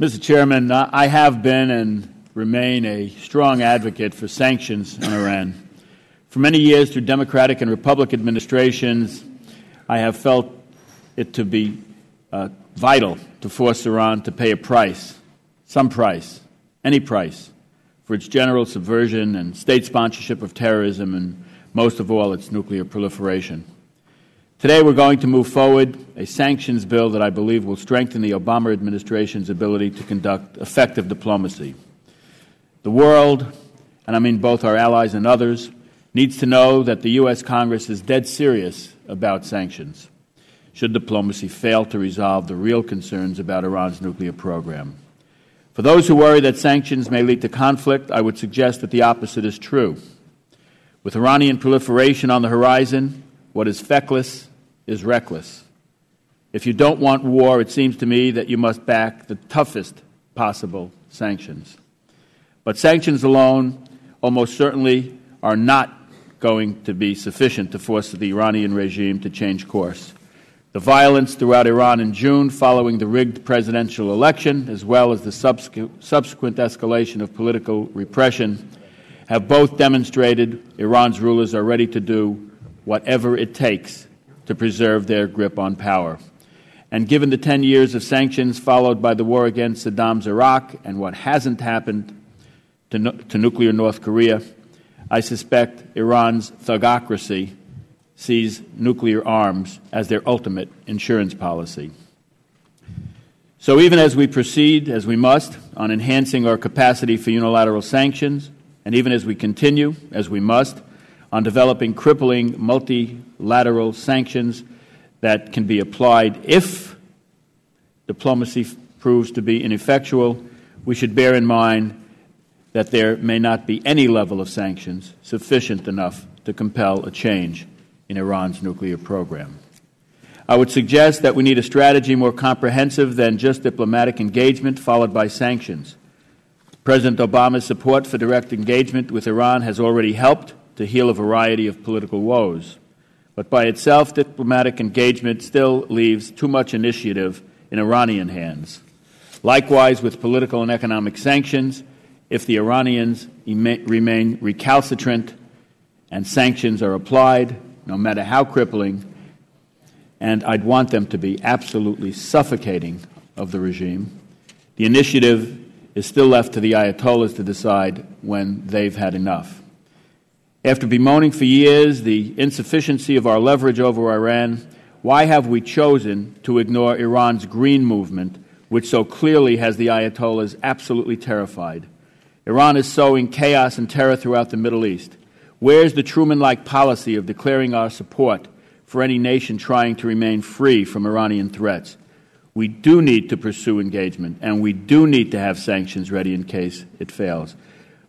Mr. Chairman, I have been and remain a strong advocate for sanctions on Iran. For many years, through Democratic and Republican administrations, I have felt it to be vital to force Iran to pay a price, some price, any price, for its general subversion and state sponsorship of terrorism and, most of all, its nuclear proliferation. Today, we're going to move forward a sanctions bill that I believe will strengthen the Obama administration's ability to conduct effective diplomacy. The world, and I mean both our allies and others, needs to know that the U.S. Congress is dead serious about sanctions, should diplomacy fail to resolve the real concerns about Iran's nuclear program. For those who worry that sanctions may lead to conflict, I would suggest that the opposite is true. With Iranian proliferation on the horizon, what is feckless is reckless. If you don't want war, it seems to me that you must back the toughest possible sanctions. But sanctions alone almost certainly are not going to be sufficient to force the Iranian regime to change course. The violence throughout Iran in June following the rigged presidential election, as well as the subsequent escalation of political repression, have both demonstrated Iran's rulers are ready to do whatever it takes to preserve their grip on power. And given the 10 years of sanctions followed by the war against Saddam's Iraq and what hasn't happened to nuclear North Korea, I suspect Iran's thugocracy sees nuclear arms as their ultimate insurance policy. So even as we proceed, as we must, on enhancing our capacity for unilateral sanctions, and even as we continue, as we must, on developing crippling multilateral sanctions that can be applied if diplomacy proves to be ineffectual, we should bear in mind that there may not be any level of sanctions sufficient enough to compel a change in Iran's nuclear program. I would suggest that we need a strategy more comprehensive than just diplomatic engagement followed by sanctions. President Obama's support for direct engagement with Iran has already helped to heal a variety of political woes. But by itself, diplomatic engagement still leaves too much initiative in Iranian hands. Likewise, with political and economic sanctions, if the Iranians remain recalcitrant and sanctions are applied, no matter how crippling, and I'd want them to be absolutely suffocating of the regime, the initiative is still left to the Ayatollahs to decide when they've had enough. After bemoaning for years the insufficiency of our leverage over Iran, why have we chosen to ignore Iran's green movement, which so clearly has the Ayatollahs absolutely terrified? Iran is sowing chaos and terror throughout the Middle East. Where's the Truman-like policy of declaring our support for any nation trying to remain free from Iranian threats? We do need to pursue engagement, and we do need to have sanctions ready in case it fails.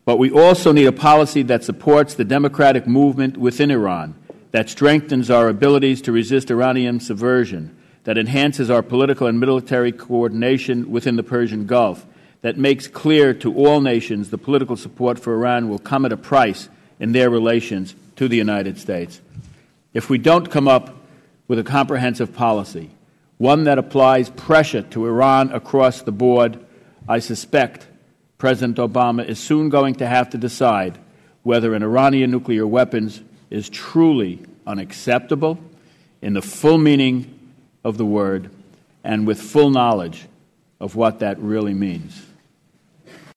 But we also need a policy that supports the democratic movement within Iran, that strengthens our abilities to resist Iranian subversion, that enhances our political and military coordination within the Persian Gulf, that makes clear to all nations the political support for Iran will come at a price in their relations to the United States. If we don't come up with a comprehensive policy, one that applies pressure to Iran across the board, I suspect President Obama is soon going to have to decide whether an Iranian nuclear weapons is truly unacceptable in the full meaning of the word and with full knowledge of what that really means.